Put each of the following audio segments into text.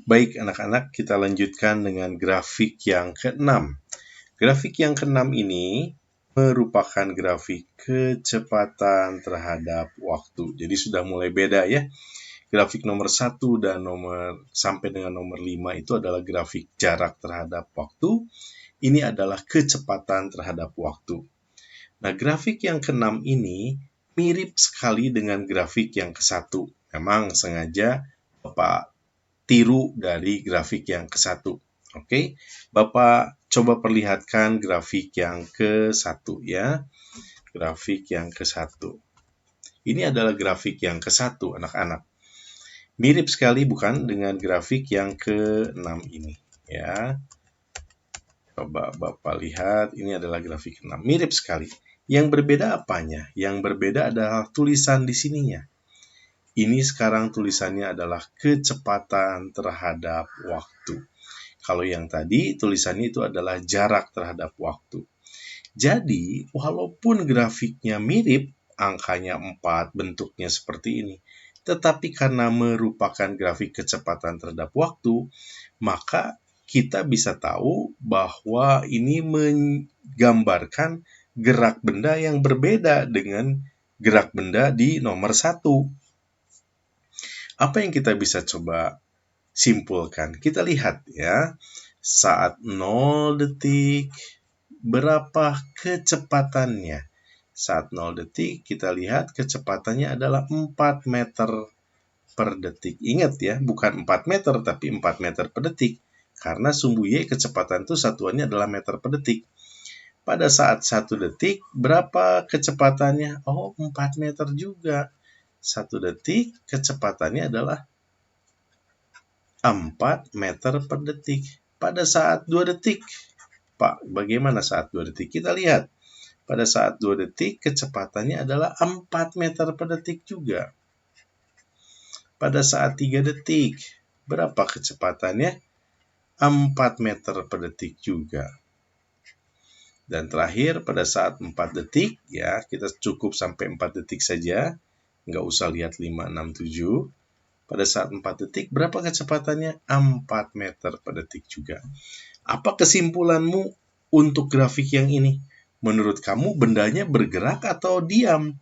Baik anak-anak, kita lanjutkan dengan grafik yang ke-6. Grafik yang ke-6 ini merupakan grafik kecepatan terhadap waktu. Jadi sudah mulai beda ya. Grafik nomor 1 dan sampai dengan nomor 5 itu adalah grafik jarak terhadap waktu. Ini adalah kecepatan terhadap waktu. Nah, grafik yang ke-6 ini mirip sekali dengan grafik yang ke-1. Memang sengaja Bapak tiru dari grafik yang ke-1. Oke, Bapak coba perlihatkan grafik yang ke-1 ya. Grafik yang ke-1. Ini adalah grafik yang ke-1 anak-anak. Mirip sekali bukan dengan grafik yang ke-6 ini ya. Coba Bapak lihat, ini adalah grafik 6. Mirip sekali. Yang berbeda apanya? Yang berbeda adalah tulisan di sininya. Ini sekarang tulisannya adalah kecepatan terhadap waktu. Kalau yang tadi tulisannya itu adalah jarak terhadap waktu. Jadi, walaupun grafiknya mirip, angkanya 4, bentuknya seperti ini, tetapi karena merupakan grafik kecepatan terhadap waktu, maka kita bisa tahu bahwa ini menggambarkan gerak benda yang berbeda dengan gerak benda di nomor 1. Apa yang kita bisa coba simpulkan? Kita lihat ya, saat 0 detik, berapa kecepatannya? Saat 0 detik, kita lihat kecepatannya adalah 4 meter per detik. Ingat ya, bukan 4 meter, tapi 4 meter per detik. Karena sumbu Y kecepatan itu satuannya adalah meter per detik. Pada saat 1 detik, berapa kecepatannya? Oh, 4 meter juga. 1 detik, kecepatannya adalah 4 meter per detik. Pada saat 2 detik, Pak, bagaimana saat 2 detik? Kita lihat. Pada saat 2 detik, kecepatannya adalah 4 meter per detik juga. Pada saat 3 detik, berapa kecepatannya? 4 meter per detik juga. Dan terakhir, pada saat 4 detik, ya kita cukup sampai 4 detik saja. Nggak usah lihat 5, 6, 7. Pada saat 4 detik, berapa kecepatannya? 4 meter per detik juga. Apa kesimpulanmu untuk grafik yang ini? Menurut kamu bendanya bergerak atau diam?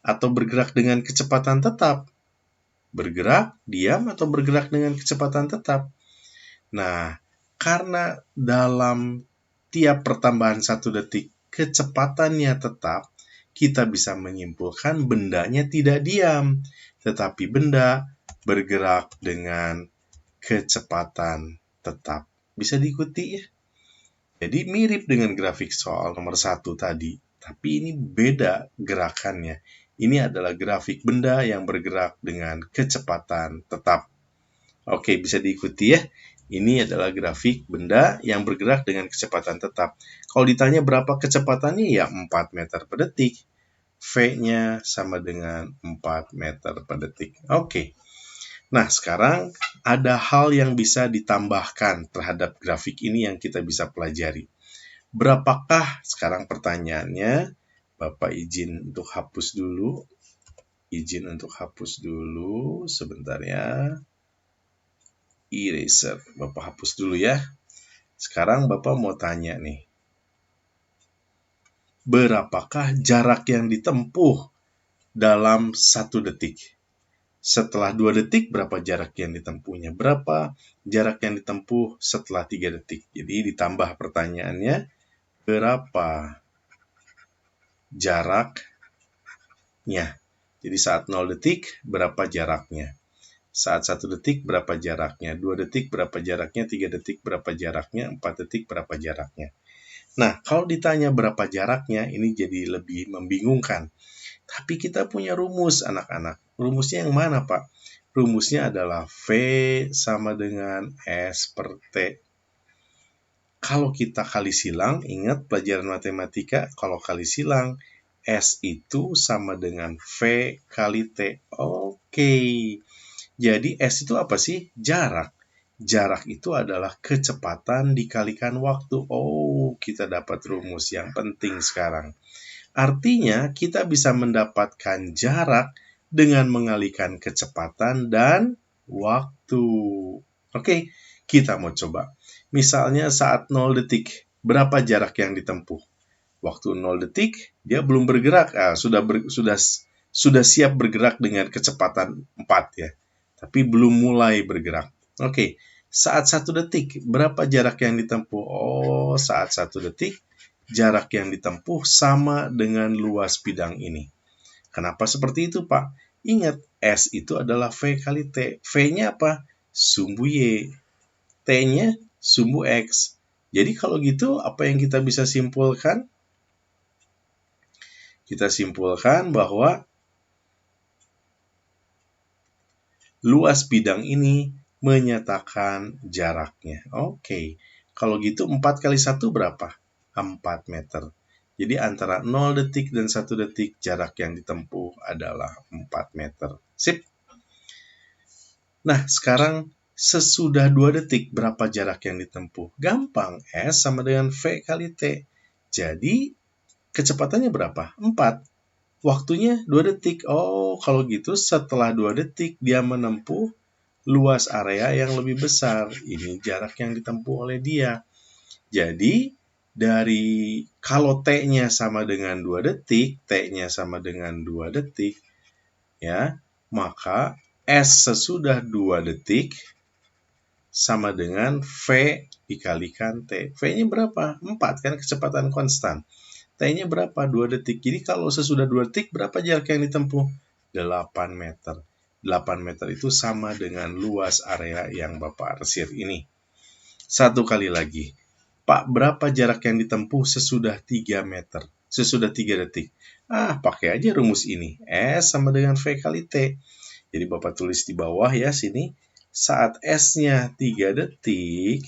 Atau bergerak dengan kecepatan tetap? Bergerak, diam, atau bergerak dengan kecepatan tetap? Nah, karena dalam tiap pertambahan 1 detik kecepatannya tetap, kita bisa menyimpulkan bendanya tidak diam, tetapi benda bergerak dengan kecepatan tetap. Bisa diikuti ya? Jadi mirip dengan grafik soal nomor 1 tadi, tapi ini beda gerakannya. Ini adalah grafik benda yang bergerak dengan kecepatan tetap. Oke, bisa diikuti ya. Ini adalah grafik benda yang bergerak dengan kecepatan tetap. Kalau ditanya berapa kecepatannya, ya 4 meter per detik. V-nya sama dengan 4 meter per detik. Oke. Nah, sekarang ada hal yang bisa ditambahkan terhadap grafik ini yang kita bisa pelajari. Berapakah, sekarang pertanyaannya, Bapak izin untuk hapus dulu. Izin untuk hapus dulu, sebentar ya. Eraser, Bapak hapus dulu ya. Sekarang Bapak mau tanya nih. Berapakah jarak yang ditempuh dalam 1 detik? Setelah 2 detik, berapa jarak yang ditempuhnya? Berapa jarak yang ditempuh setelah 3 detik? Jadi ditambah pertanyaannya, berapa jaraknya? Jadi saat 0 detik, berapa jaraknya? Saat 1 detik, berapa jaraknya? 2 detik, berapa jaraknya? 3 detik, berapa jaraknya? 4 detik, berapa jaraknya? Nah, kalau ditanya berapa jaraknya, ini jadi lebih membingungkan. Tapi kita punya rumus, anak-anak. Rumusnya yang mana, Pak? Rumusnya adalah V sama dengan S per T. Kalau kita kali silang, ingat pelajaran matematika, kalau kali silang, S itu sama dengan V kali T. Oke. Jadi S itu apa sih? Jarak. Jarak itu adalah kecepatan dikalikan waktu. Oh, kita dapat rumus yang penting sekarang. Artinya, kita bisa mendapatkan jarak dengan mengalikan kecepatan dan waktu. Oke, kita mau coba. Misalnya saat 0 detik, berapa jarak yang ditempuh? Waktu 0 detik, dia belum bergerak. Sudah siap bergerak dengan kecepatan 4 ya. Tapi belum mulai bergerak. Oke, saat 1 detik, berapa jarak yang ditempuh? Oh, saat 1 detik, jarak yang ditempuh sama dengan luas bidang ini. Kenapa seperti itu, Pak? Ingat, S itu adalah V kali T. V-nya apa? Sumbu Y. T-nya sumbu X. Jadi kalau gitu, apa yang kita bisa simpulkan? Kita simpulkan bahwa luas bidang ini menyatakan jaraknya. Oke, kalau gitu 4 kali 1 berapa? 4 meter. Jadi antara 0 detik dan 1 detik jarak yang ditempuh adalah 4 meter. Sip. Nah, sekarang sesudah 2 detik berapa jarak yang ditempuh? Gampang, S sama dengan V kali T. Jadi kecepatannya berapa? 4. Waktunya 2 detik. Oh, kalau gitu setelah 2 detik dia menempuh luas area yang lebih besar. Ini jarak yang ditempuh oleh dia. Jadi, dari kalau T-nya sama dengan 2 detik, T-nya sama dengan 2 detik, ya, maka S sesudah 2 detik sama dengan V dikalikan T. V-nya berapa? 4, kan kecepatan konstan. T-nya berapa? 2 detik. Jadi kalau sesudah 2 detik, berapa jarak yang ditempuh? 8 meter. 8 meter itu sama dengan luas area yang Bapak arsir ini. Satu kali lagi. Pak, berapa jarak yang ditempuh sesudah 3 meter? Sesudah 3 detik. Pakai aja rumus ini. S sama dengan V kali T. Jadi Bapak tulis di bawah ya sini. Saat S-nya 3 detik,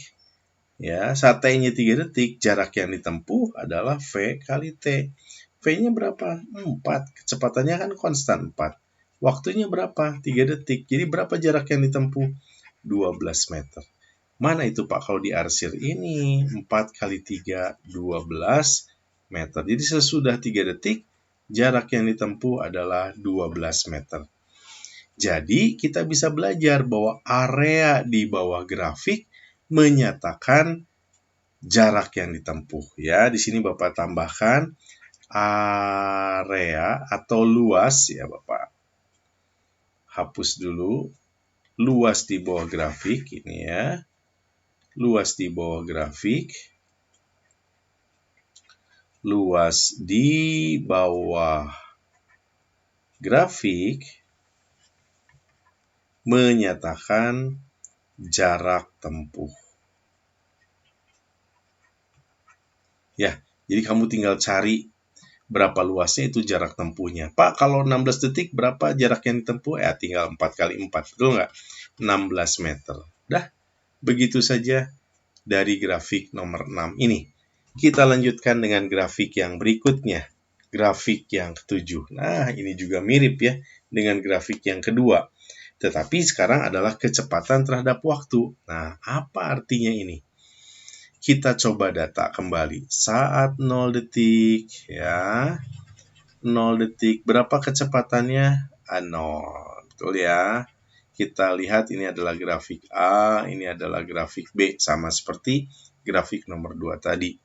ya, saat T-nya 3 detik, jarak yang ditempuh adalah V kali T. V-nya berapa? 4. Kecepatannya kan konstan 4. Waktunya berapa? 3 detik. Jadi berapa jarak yang ditempuh? 12 meter. Mana itu Pak kalau diarsir ini? 4 kali 3, 12 meter. Jadi sesudah 3 detik, jarak yang ditempuh adalah 12 meter. Jadi kita bisa belajar bahwa area di bawah grafik menyatakan jarak yang ditempuh. Ya, di sini Bapak tambahkan area atau luas ya Bapak. Hapus dulu luas di bawah grafik ini ya. Luas di bawah grafik. Luas di bawah grafik menyatakan jarak tempuh. Ya, jadi kamu tinggal cari berapa luasnya itu jarak tempuhnya. Pak, kalau 16 detik berapa jarak yang ditempuh? Tinggal 4 kali 4, betul nggak? 16 meter. Dah, begitu saja dari grafik nomor 6 ini. Kita lanjutkan dengan grafik yang berikutnya. Grafik yang ketujuh. Nah, ini juga mirip ya dengan grafik yang kedua. Tetapi sekarang adalah kecepatan terhadap waktu. Nah, apa artinya ini? Kita coba data kembali. Saat 0 detik, ya. 0 detik. Berapa kecepatannya? 0. Betul ya. Kita lihat ini adalah grafik A, ini adalah grafik B. Sama seperti grafik nomor 2 tadi.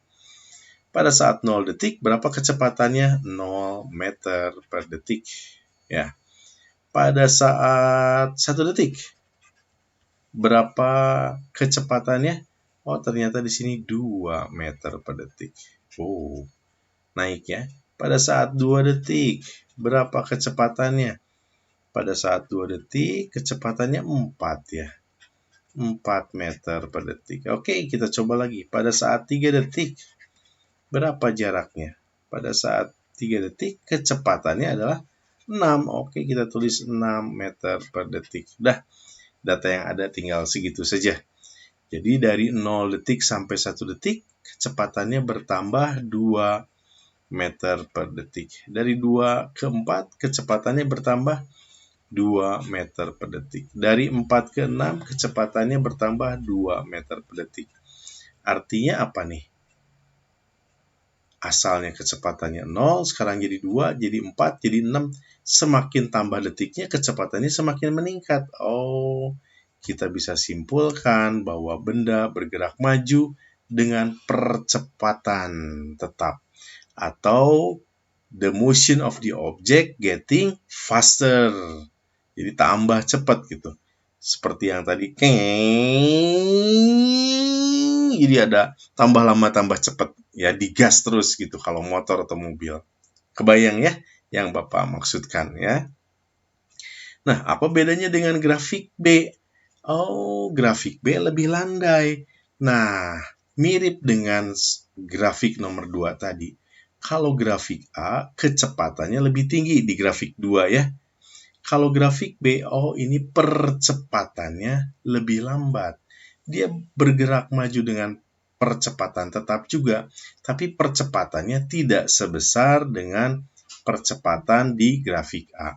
Pada saat 0 detik, berapa kecepatannya? 0 meter per detik. Ya. Pada saat 1 detik, berapa kecepatannya? Oh, ternyata di sini 2 meter per detik. Oh, naik ya. Pada saat 2 detik, berapa kecepatannya? Pada saat 2 detik, kecepatannya 4 ya. 4 meter per detik. Oke, kita coba lagi. Pada saat 3 detik, berapa jaraknya? Pada saat 3 detik, kecepatannya adalah 6. Oke, kita tulis 6 meter per detik. Udah, data yang ada tinggal segitu saja. Jadi dari 0 detik sampai 1 detik, kecepatannya bertambah 2 meter per detik. Dari 2 ke 4, kecepatannya bertambah 2 meter per detik. Dari 4 ke 6, kecepatannya bertambah 2 meter per detik. Artinya apa nih? Asalnya kecepatannya 0, sekarang jadi 2, jadi 4, jadi 6. Semakin tambah detiknya, kecepatannya semakin meningkat. Oh, kita bisa simpulkan bahwa benda bergerak maju dengan percepatan tetap, atau the motion of the object getting faster. Jadi tambah cepat gitu. Seperti yang tadi, jadi ada tambah lama tambah cepat. Ya, digas terus gitu kalau motor atau mobil. Kebayang ya yang Bapak maksudkan ya. Nah, apa bedanya dengan grafik B? Oh, grafik B lebih landai. Nah, mirip dengan grafik nomor 2 tadi. Kalau grafik A, kecepatannya lebih tinggi di grafik 2 ya. Kalau grafik B, ini percepatannya lebih lambat. Dia bergerak maju dengan percepatan tetap juga, tapi percepatannya tidak sebesar dengan percepatan di grafik A.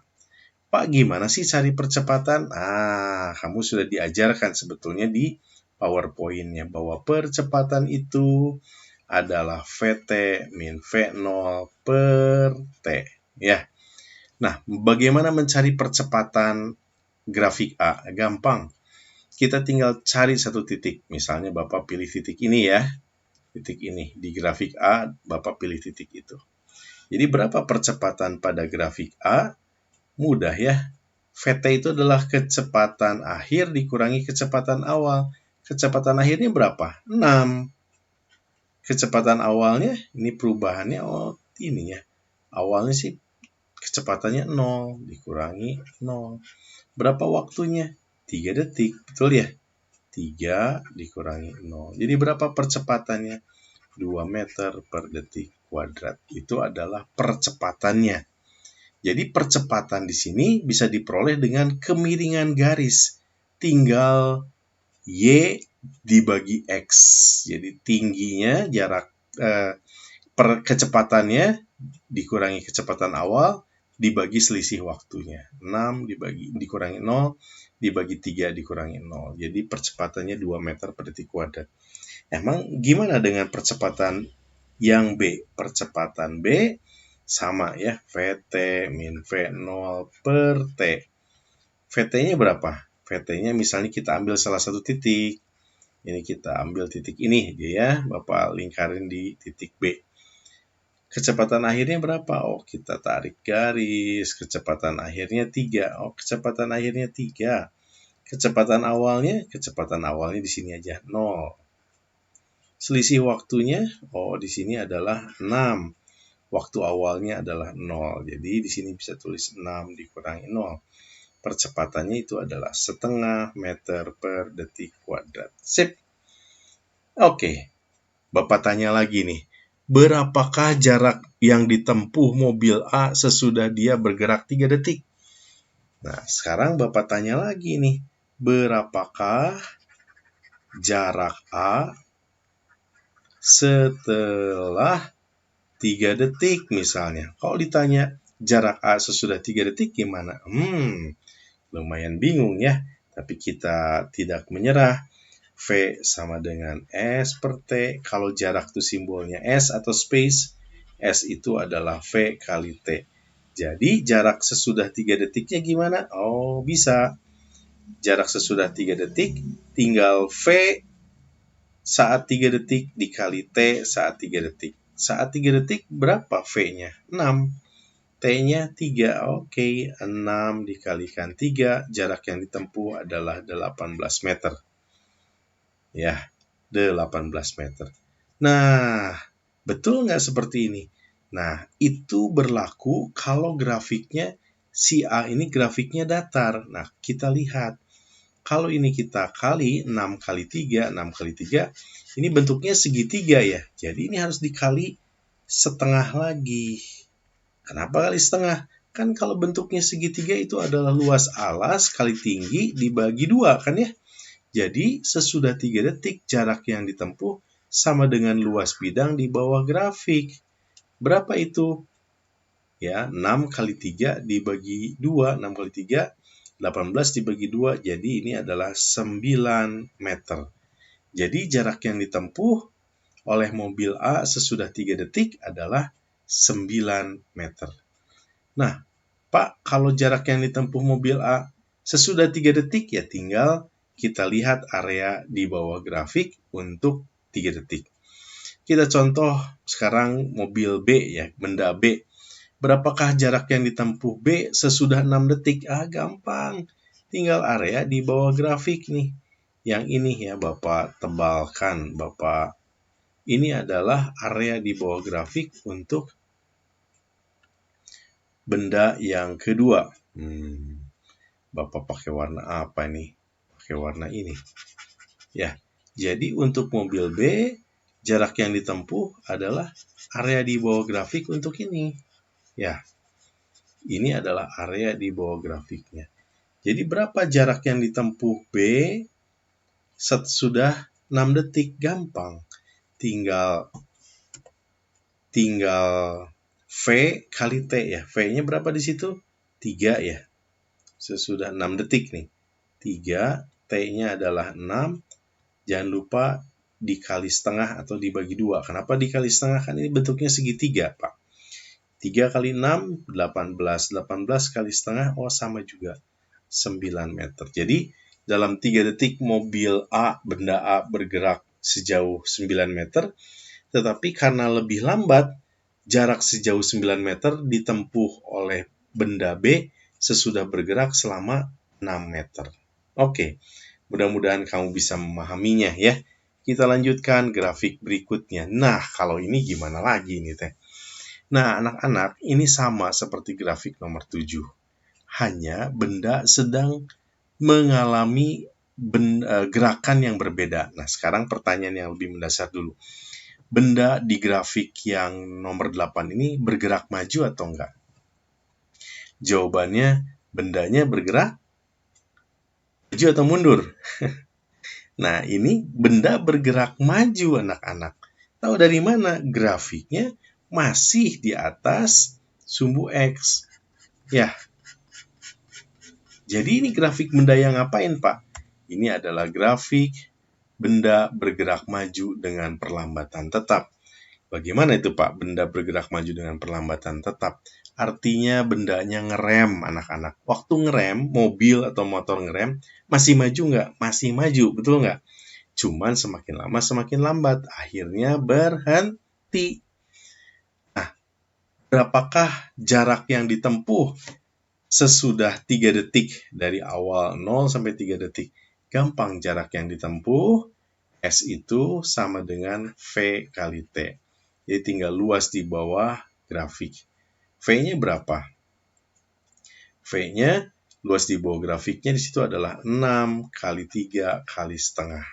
Pak, gimana sih cari percepatan? Kamu sudah diajarkan sebetulnya di PowerPoint-nya bahwa percepatan itu adalah VT min V0 per T. Ya. Nah, bagaimana mencari percepatan grafik A? Gampang. Kita tinggal cari satu titik. Misalnya Bapak pilih titik ini ya. Titik ini. Di grafik A, Bapak pilih titik itu. Jadi berapa percepatan pada grafik A? Mudah ya. VT itu adalah kecepatan akhir dikurangi kecepatan awal. Kecepatan akhirnya berapa? 6. Kecepatan awalnya, ini perubahannya, ini ya. Awalnya sih kecepatannya 0, dikurangi 0. Berapa waktunya? 3 detik, betul ya? 3 dikurangi 0. Jadi berapa percepatannya? 2 meter per detik kuadrat. Itu adalah percepatannya. Jadi percepatan di sini bisa diperoleh dengan kemiringan garis. Tinggal Y dibagi X. Jadi tingginya jarak kecepatannya dikurangi kecepatan awal dibagi selisih waktunya. 6 dikurangi 0 dibagi 3 dikurangi 0. Jadi percepatannya 2 meter per detik kuadrat. Emang gimana dengan percepatan yang B? Percepatan B sama ya, VT min V0 per T. VT-nya berapa? VT-nya misalnya kita ambil salah satu titik. Ini kita ambil titik ini ya, Bapak lingkarin di titik B. Kecepatan akhirnya berapa? Kita tarik garis. Kecepatan akhirnya 3. Kecepatan akhirnya 3. Kecepatan awalnya di sini aja 0. Selisih waktunya, di sini adalah 6. Waktu awalnya adalah 0. Jadi di sini bisa tulis 6 dikurangi 0. Percepatannya itu adalah setengah meter per detik kuadrat. Sip. Oke. Bapak tanya lagi nih. Berapakah jarak yang ditempuh mobil A sesudah dia bergerak 3 detik? Nah, sekarang Bapak tanya lagi nih. Berapakah jarak A setelah 3 detik misalnya? Kalau ditanya jarak A sesudah 3 detik gimana? Lumayan bingung ya. Tapi kita tidak menyerah. V sama dengan S per T. Kalau jarak itu simbolnya S atau space, S itu adalah V kali T. Jadi jarak sesudah 3 detiknya gimana? Bisa. Jarak sesudah 3 detik tinggal V saat 3 detik dikali T saat 3 detik. Saat 3 detik berapa V-nya? 6. T-nya 3. 6 dikalikan 3. Jarak yang ditempuh adalah 18 meter. Ya, 18 meter. Nah, betul nggak seperti ini? Nah, itu berlaku kalau grafiknya si A ini grafiknya datar. Nah, kita lihat. Kalau ini kita kali 6 kali 3, 6 kali 3, ini bentuknya segitiga ya. Jadi ini harus dikali setengah lagi. Kenapa kali setengah? Kan kalau bentuknya segitiga itu adalah luas alas kali tinggi dibagi 2 kan ya. Jadi sesudah 3 detik jarak yang ditempuh sama dengan luas bidang di bawah grafik. Berapa itu? Ya, 6 kali 3 dibagi 2, 6 kali 3, 18 dibagi 2, jadi ini adalah 9 meter. Jadi jarak yang ditempuh oleh mobil A sesudah 3 detik adalah 9 meter. Nah, Pak, kalau jarak yang ditempuh mobil A sesudah 3 detik ya tinggal kita lihat area di bawah grafik untuk 3 detik. Kita contoh sekarang mobil B ya, benda B. Berapakah jarak yang ditempuh B sesudah 6 detik? Gampang. Tinggal area di bawah grafik nih. Yang ini ya Bapak tebalkan, Bapak. Ini adalah area di bawah grafik untuk benda yang kedua. Bapak pakai warna apa nih? Pakai warna ini. Ya. Jadi untuk mobil B, jarak yang ditempuh adalah area di bawah grafik untuk ini. Ya, ini adalah area di bawah grafiknya. Jadi berapa jarak yang ditempuh B sudah 6 detik? Gampang. Tinggal V kali T ya. V-nya berapa di situ? 3 ya. Sesudah 6 detik nih. 3, T-nya adalah 6. Jangan lupa dikali setengah atau dibagi 2. Kenapa dikali setengah? Kan ini bentuknya segitiga, Pak. 3 kali 6, 18. 18 kali setengah, sama juga. 9 meter. Jadi, dalam 3 detik mobil A, benda A bergerak sejauh 9 meter. Tetapi karena lebih lambat, jarak sejauh 9 meter ditempuh oleh benda B sesudah bergerak selama 6 meter. Oke, mudah-mudahan kamu bisa memahaminya ya. Kita lanjutkan grafik berikutnya. Nah, kalau ini gimana lagi nih Teh? Nah, anak-anak, ini sama seperti grafik nomor 7. Hanya benda sedang mengalami gerakan yang berbeda. Nah, sekarang pertanyaan yang lebih mendasar dulu. Benda di grafik yang nomor 8 ini bergerak maju atau enggak? Jawabannya, bendanya bergerak maju atau mundur? Nah, ini benda bergerak maju, anak-anak. Tahu dari mana? Grafiknya masih di atas sumbu X. Ya. Jadi ini grafik benda yang ngapain, Pak? Ini adalah grafik benda bergerak maju dengan perlambatan tetap. Bagaimana itu, Pak? Benda bergerak maju dengan perlambatan tetap. Artinya bendanya ngerem, anak-anak. Waktu ngerem, mobil atau motor ngerem, masih maju nggak? Masih maju, betul nggak? Cuman semakin lama semakin lambat. Akhirnya berhenti. Nah, berapakah jarak yang ditempuh sesudah 3 detik dari awal 0 sampai 3 detik? Gampang, jarak yang ditempuh S itu sama dengan V kali T. Jadi tinggal luas di bawah grafik. V-nya berapa? V-nya luas di bawah grafiknya di situ adalah 6 kali 3 kali setengah.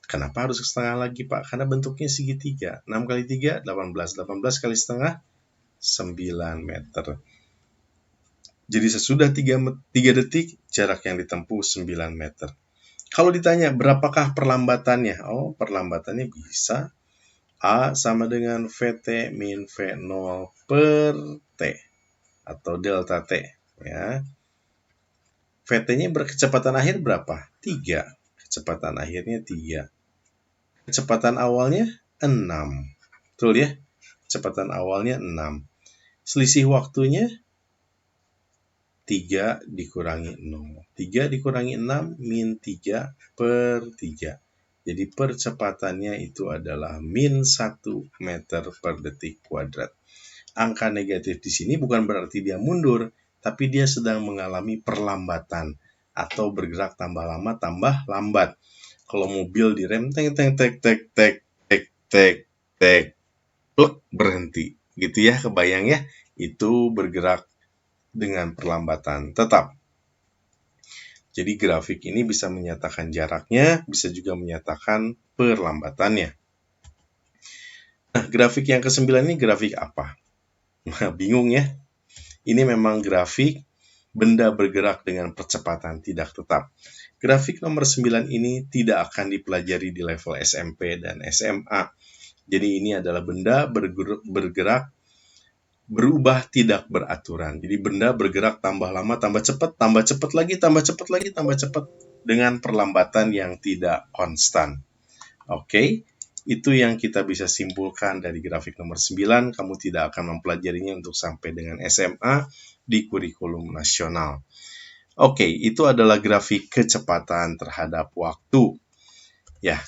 Kenapa harus setengah lagi, Pak? Karena bentuknya segitiga. 6 kali 3, 18. 18 kali setengah, 9 meter. Jadi sesudah 3 detik, jarak yang ditempuh 9 meter. Kalau ditanya berapakah perlambatannya? Perlambatannya bisa A sama dengan VT min V0 per T atau delta T. Ya. VT-nya berkecepatan akhir berapa? 3. Kecepatan akhirnya 3. Kecepatan awalnya 6. Betul ya? Kecepatan awalnya 6. Selisih waktunya 3 dikurangi 0. 3 dikurangi 6 min 3 per 3. Jadi percepatannya itu adalah min 1 meter per detik kuadrat. Angka negatif di sini bukan berarti dia mundur, tapi dia sedang mengalami perlambatan atau bergerak tambah lama tambah lambat. Kalau mobil direm tek tek tek tek tek tek tek tek plek berhenti. Gitu ya, kebayang ya? Itu bergerak dengan perlambatan tetap. Jadi grafik ini bisa menyatakan jaraknya, bisa juga menyatakan perlambatannya. Nah, grafik yang ke-9 ini grafik apa? Nah, bingung ya? Ini memang grafik benda bergerak dengan percepatan tidak tetap. Grafik nomor 9 ini tidak akan dipelajari di level SMP dan SMA. Jadi ini adalah benda bergerak berubah tidak beraturan. Jadi benda bergerak tambah lama, tambah cepat lagi, tambah cepat dengan perlambatan yang tidak konstan. Oke, itu yang kita bisa simpulkan dari grafik nomor 9. Kamu tidak akan mempelajarinya untuk sampai dengan SMA di kurikulum nasional. Oke, itu adalah grafik kecepatan terhadap waktu. Ya,